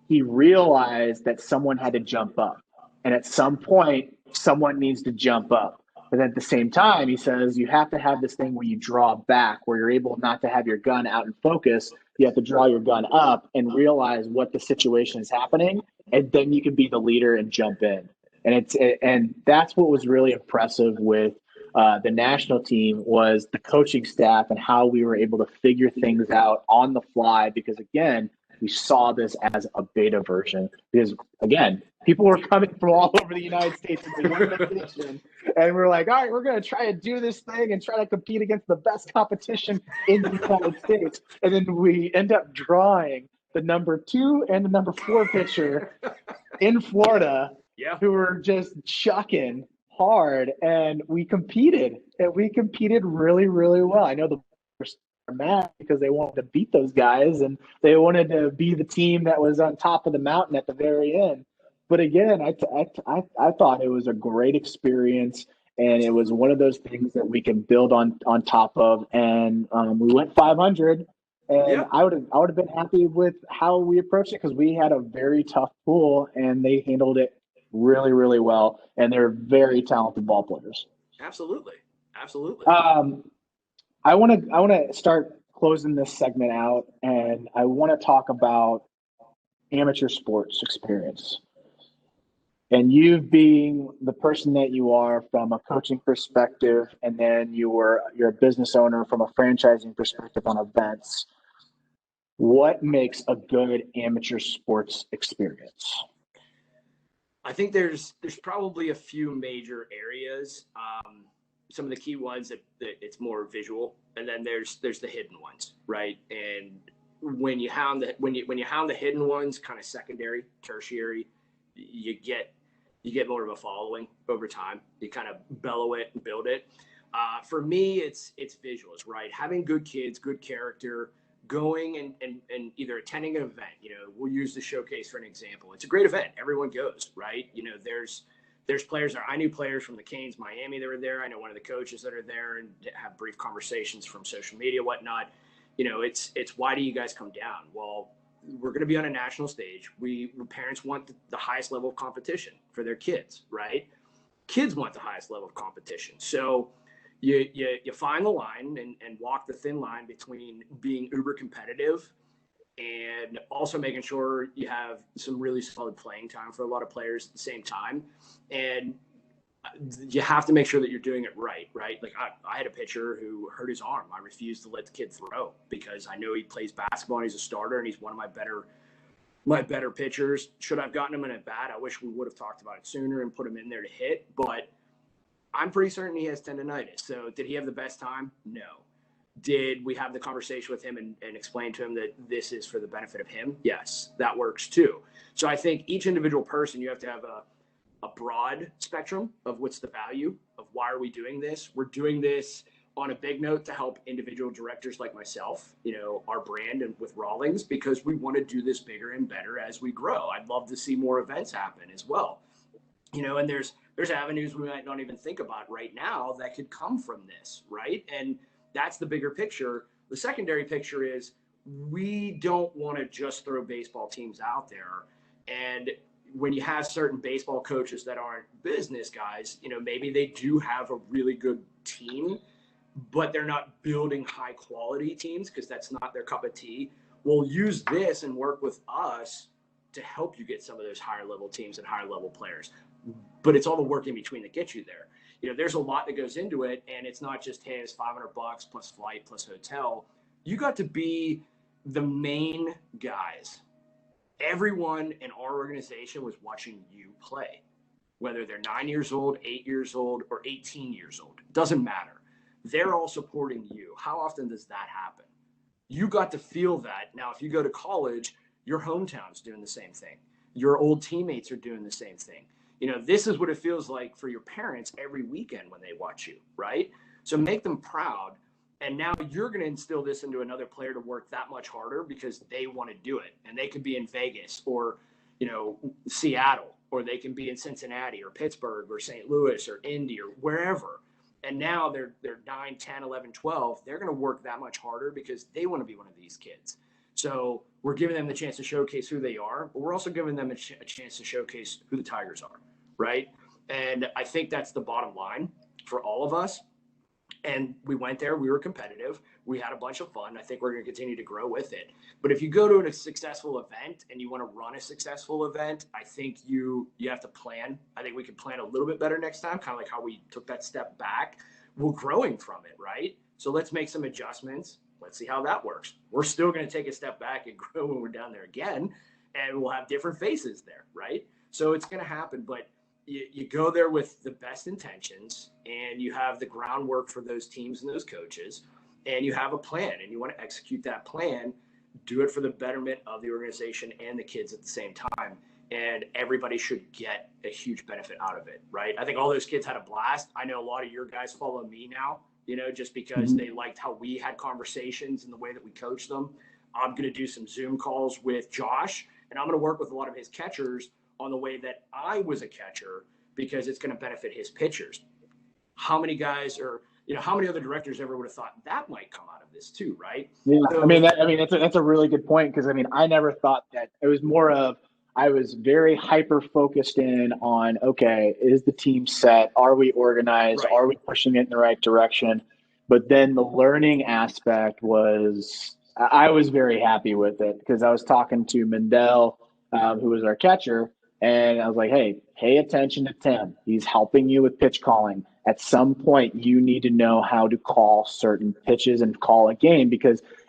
he realized that someone had to jump up. And at some point, someone needs to jump up. But at the same time, he says you have to have this thing where you draw back, where you're able not to have your gun out in focus. You have to draw your gun up and realize what the situation is happening, and then you can be the leader and jump in. And that's what was really impressive with the national team was the coaching staff and how we were able to figure things out on the fly. Because again, we saw this as a beta version. Because again, people were coming from all over the United States in the invitation, and we're like, all right, we're going to try to do this thing and try to compete against the best competition in the United States. And then we end up drawing the number 2 and the number 4 pitcher in Florida, who were just chucking hard, and we competed really, really well. I know the are mad because they wanted to beat those guys and they wanted to be the team that was on top of the mountain at the very end. but again, I thought it was a great experience, and it was one of those things that we can build on top of. And we went 500, and Yeah. I would have been happy with how we approached it because we had a very tough pool, and they handled it really, really well. And they're very talented ball players. Absolutely. Absolutely. Um, I want to start closing this segment out, and I want to talk about amateur sports experience. And you being the person that you are from a coaching perspective, and then you're a business owner from a franchising perspective on events. What makes a good amateur sports experience? I think there's probably a few major areas. Some of the key ones that it's more visual, and then there's the hidden ones, right? And when you hound the hidden ones, kind of secondary, tertiary, you get more of a following over time. You kind of bellow it and build it. For me, it's visuals, right? Having good kids, good character, going and either attending an event. We'll use the showcase for an example. It's a great event. Everyone goes, right? There's players there. I knew players from the Canes, Miami that were there. I know one of the coaches that are there and have brief conversations from social media, whatnot. It's why do you guys come down? Well, we're going to be on a national stage. Parents want the highest level of competition for their kids, right? Kids want the highest level of competition. So you find the line and walk the thin line between being uber competitive and also making sure you have some really solid playing time for a lot of players at the same time. And you have to make sure that you're doing it right? Like I had a pitcher who hurt his arm. I refused to let the kid throw because I know he plays basketball and he's a starter and he's one of my better pitchers. Should I've gotten him in at bat? I wish we would have talked about it sooner and put him in there to hit, but I'm pretty certain he has tendonitis. So did he have the best time? No. Did we have the conversation with him and explain to him that this is for the benefit of him? Yes, that works too. So I think each individual person, you have to have a broad spectrum of what's the value of why are we doing this? We're doing this on a big note to help individual directors like myself, our brand and with Rawlings, because we want to do this bigger and better as we grow. I'd love to see more events happen as well. And there's avenues we might not even think about right now that could come from this, right? And that's the bigger picture. The secondary picture is we don't want to just throw baseball teams out there. And when you have certain baseball coaches that aren't business guys, maybe they do have a really good team, but they're not building high quality teams because that's not their cup of tea. We'll use this and work with us to help you get some of those higher level teams and higher level players. But it's all the work in between that gets you there. There's a lot that goes into it, and it's not just, hey, it's $500 plus flight plus hotel. You got to be the main guys. Everyone in our organization was watching you play, whether they're 9 years old, 8 years old, or 18 years old. It doesn't matter. They're all supporting you. How often does that happen? You got to feel that. Now, if you go to college, your hometown's doing the same thing. Your old teammates are doing the same thing. This is what it feels like for your parents every weekend when they watch you, right? So make them proud. And now you're going to instill this into another player to work that much harder because they want to do it. And they could be in Vegas or, Seattle, or they can be in Cincinnati or Pittsburgh or St. Louis or Indy or wherever. And now they're 9, 10, 11, 12. They're going to work that much harder because they want to be one of these kids. So we're giving them the chance to showcase who they are, but we're also giving them a chance to showcase who the Tigers are, right? And I think that's the bottom line for all of us. And we went there. We were competitive. We had a bunch of fun. I think we're going to continue to grow with it. But if you go to a successful event and you want to run a successful event, I think you have to plan. I think we could plan a little bit better next time, kind of like how we took that step back. We're growing from it, right? So let's make some adjustments. Let's see how that works. We're still going to take a step back and grow when we're down there again, and we'll have different faces there, right? So it's going to happen, but you go there with the best intentions, and you have the groundwork for those teams and those coaches, and you have a plan, and you want to execute that plan, do it for the betterment of the organization and the kids at the same time, and everybody should get a huge benefit out of it, right? I think all those kids had a blast. I know a lot of your guys follow me now, just because they liked how we had conversations and the way that we coached them. I'm going to do some Zoom calls with Josh, and I'm going to work with a lot of his catchers on the way that I was a catcher because it's going to benefit his pitchers. How many guys or, how many other directors ever would have thought that might come out of this too, right? Yeah, So, that's a really good point because I never thought that. It was more of I was very hyper focused in on, okay, is the team set? Are we organized? Right. Are we pushing it in the right direction? But then the learning aspect was I was very happy with it because I was talking to Mendel, who was our catcher, and I was like, hey, pay attention to Tim. He's helping you with pitch calling. At some point, you need to know how to call certain pitches and call a game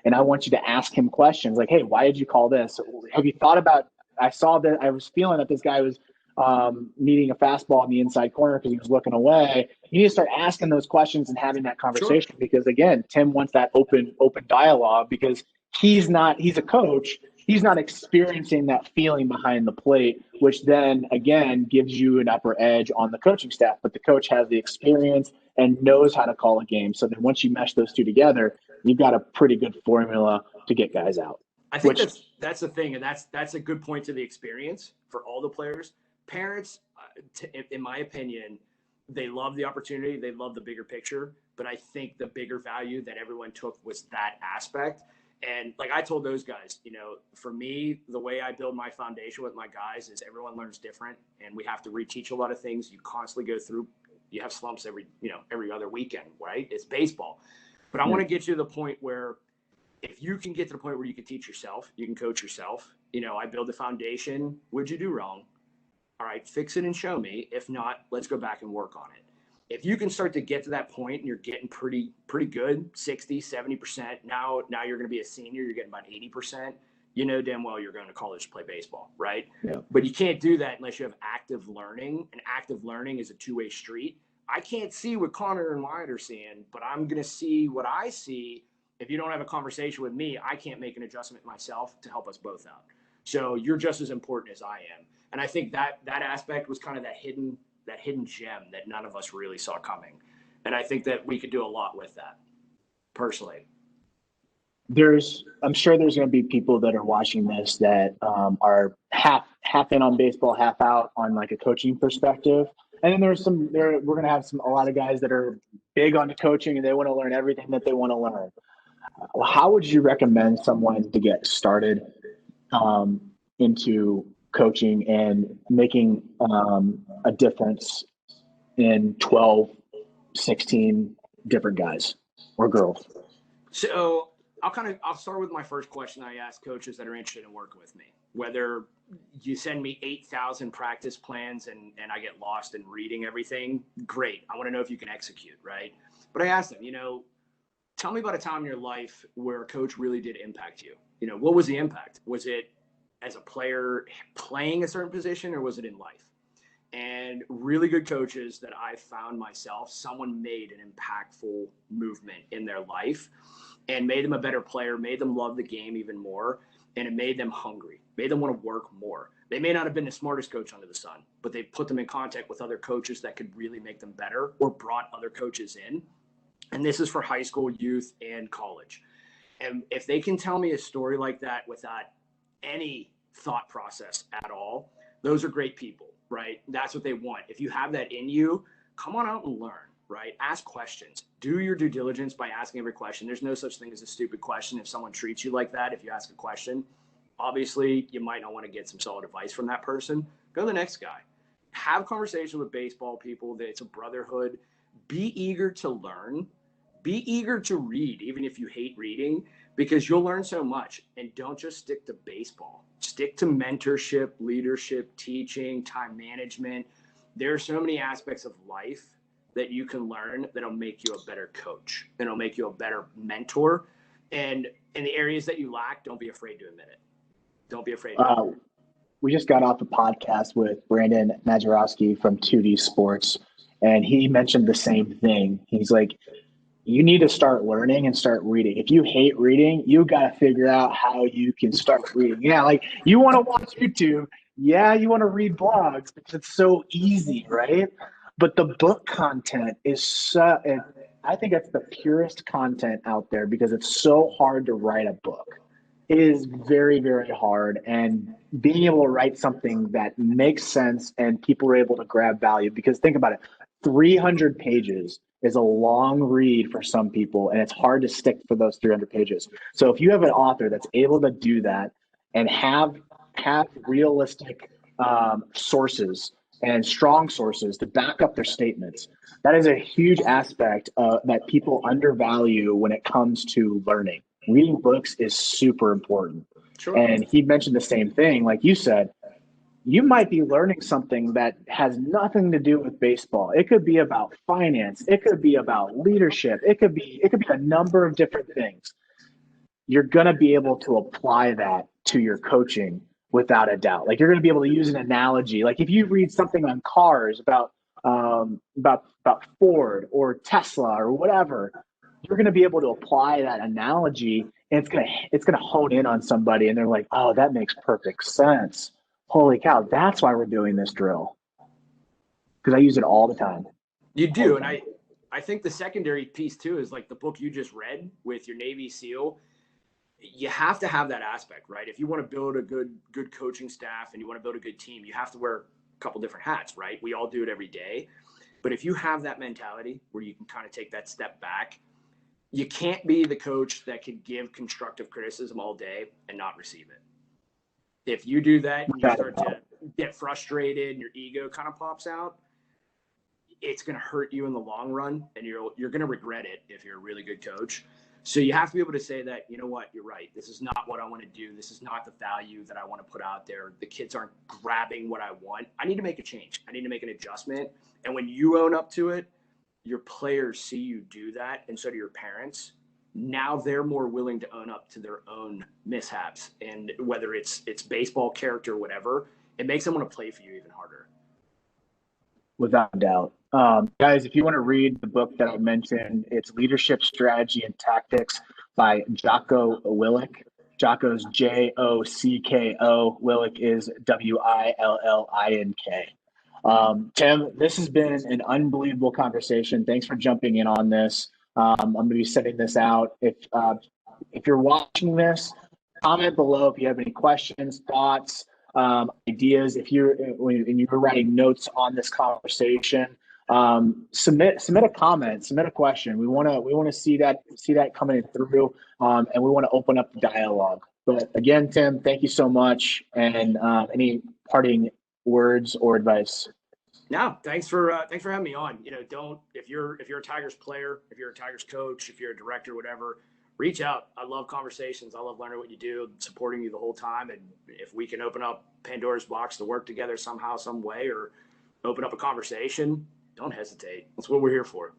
and I want you to ask him questions like, hey, why did you call this? Have you thought about, I saw that I was feeling that this guy was needing a fastball in the inside corner because he was looking away. You need to start asking those questions and having that conversation because, again, Tim wants that open dialogue because he's a coach. He's not experiencing that feeling behind the plate, which then, again, gives you an upper edge on the coaching staff. But the coach has the experience and knows how to call a game. So then once you mesh those two together, you've got a pretty good formula to get guys out. I think that's the thing, and that's a good point to the experience for all the players. Parents, in my opinion, they love the opportunity. They love the bigger picture. But I think the bigger value that everyone took was that aspect. And like I told those guys, for me, the way I build my foundation with my guys is everyone learns different, and we have to reteach a lot of things. You constantly go through. You have slumps every other weekend, right? It's baseball. But I want to get you to the point where if you can get to the point where you can teach yourself, you can coach yourself. I build the foundation. What'd you do wrong? All right, fix it and show me. If not, let's go back and work on it. If you can start to get to that point and you're getting pretty good, 60, 70%, now you're going to be a senior, you're getting about 80%, damn well you're going to college to play baseball, right? Yeah. But you can't do that unless you have active learning, and active learning is a two-way street. I can't see what Connor and Wyatt are seeing, but I'm going to see what I see. If you don't have a conversation with me, I can't make an adjustment myself to help us both out. So you're just as important as I am. And I think that aspect was kind of that hidden gem that none of us really saw coming. And I think that we could do a lot with that, personally. I'm sure there's going to be people that are watching this that are half in on baseball, half out on like a coaching perspective. And then we're going to have a lot of guys that are big on the coaching and they want to learn everything that they want to learn. How would you recommend someone to get started into coaching and making a difference in 12, 16 different guys or girls? So I'll start with my first question I ask coaches that are interested in working with me. Whether you send me 8,000 practice plans and I get lost in reading everything, great. I want to know if you can execute, right? But I ask them, tell me about a time in your life where a coach really did impact you. What was the impact? Was it as a player playing a certain position, or was it in life? And really good coaches that I found myself, someone made an impactful movement in their life and made them a better player, made them love the game even more, and it made them hungry, made them want to work more. They may not have been the smartest coach under the sun, but they put them in contact with other coaches that could really make them better, or brought other coaches in. And this is for high school, youth, and college. And if they can tell me a story like that without any thought process at all, those are great people, right? That's what they want. If you have that in you, come on out and learn, right? Ask questions. Do your due diligence by asking every question. There's no such thing as a stupid question. If someone treats you like that, if you ask a question, obviously you might not want to get some solid advice from that person. Go to the next guy. Have conversation with baseball people. That it's a brotherhood. Be eager to learn. Be eager to read, even if you hate reading, because you'll learn so much. And don't just stick to baseball. Stick to mentorship, leadership, teaching, time management. There are so many aspects of life that you can learn that'll make you a better coach, that'll make you a better mentor. And in the areas that you lack, don't be afraid to admit it. Don't be afraid. We just got off a podcast with Brandon Majorowski from 2D Sports, and he mentioned the same thing. He's like, you need to start learning and start reading. If you hate reading, you got to figure out how you can start reading. Yeah, like you want to watch YouTube. Yeah, you want to read blogs because it's so easy, right? But the book content is I think it's the purest content out there because it's so hard to write a book. It is very, very hard. And being able to write something that makes sense and people are able to grab value, because think about it, 300 pages is a long read for some people, and it's hard to stick for those 300 pages. So if you have an author that's able to do that and have realistic sources and strong sources to back up their statements, that is a huge aspect that people undervalue when it comes to learning. Reading books is super important. Sure. And he mentioned the same thing. Like you said, you might be learning something that has nothing to do with baseball. It could be about finance. It could be about leadership. It could be a number of different things. You're going to be able to apply that to your coaching without a doubt. Like, you're going to be able to use an analogy. Like, if you read something on cars about Ford or Tesla or whatever, you're going to be able to apply that analogy, and it's going to hone in on somebody, and they're like, oh, that makes perfect sense. Holy cow, that's why we're doing this drill. Because I use it all the time. You do. And I think the secondary piece too is like the book you just read with your Navy SEAL. You have to have that aspect, right? If you want to build a good coaching staff and you want to build a good team, you have to wear a couple different hats, right? We all do it every day. But if you have that mentality where you can kind of take that step back, you can't be the coach that can give constructive criticism all day and not receive it. If you do that and you start to get frustrated and your ego kind of pops out, it's going to hurt you in the long run, and you're going to regret it if you're a really good coach. So you have to be able to say that, you know what, you're right. This is not what I want to do. This is not the value that I want to put out there. The kids aren't grabbing what I want. I need to make a change. I need to make an adjustment. And when you own up to it, your players see you do that, and so do your parents. Now they're more willing to own up to their own mishaps, and whether it's baseball character or whatever, it makes them want to play for you even harder. Without a doubt. Guys, if you want to read the book that I mentioned, it's Leadership Strategy and Tactics by Jocko Willink. Jocko's Jocko. Willink is Willink. Tim, this has been an unbelievable conversation. Thanks for jumping in on this. I'm going to be sending this out. If you're watching this, comment below if you have any questions, thoughts, ideas. If you're writing notes on this conversation, submit a comment, submit a question. We want to see that coming through, and we want to open up the dialogue. But again, Tim, thank you so much. And any parting words or advice? No, thanks for having me on. If you're a Tigers player, if you're a Tigers coach, if you're a director, whatever, reach out. I love conversations. I love learning what you do, supporting you the whole time. And if we can open up Pandora's box to work together somehow, some way, or open up a conversation, don't hesitate. That's what we're here for.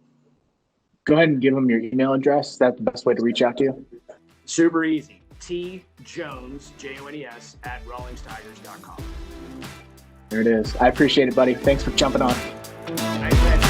Go ahead and give them your email address. Is that the best way to reach out to you? Super easy. tjones, Jones, @rawlingstigers.com. There it is. I appreciate it, buddy. Thanks for jumping on. Thanks, man.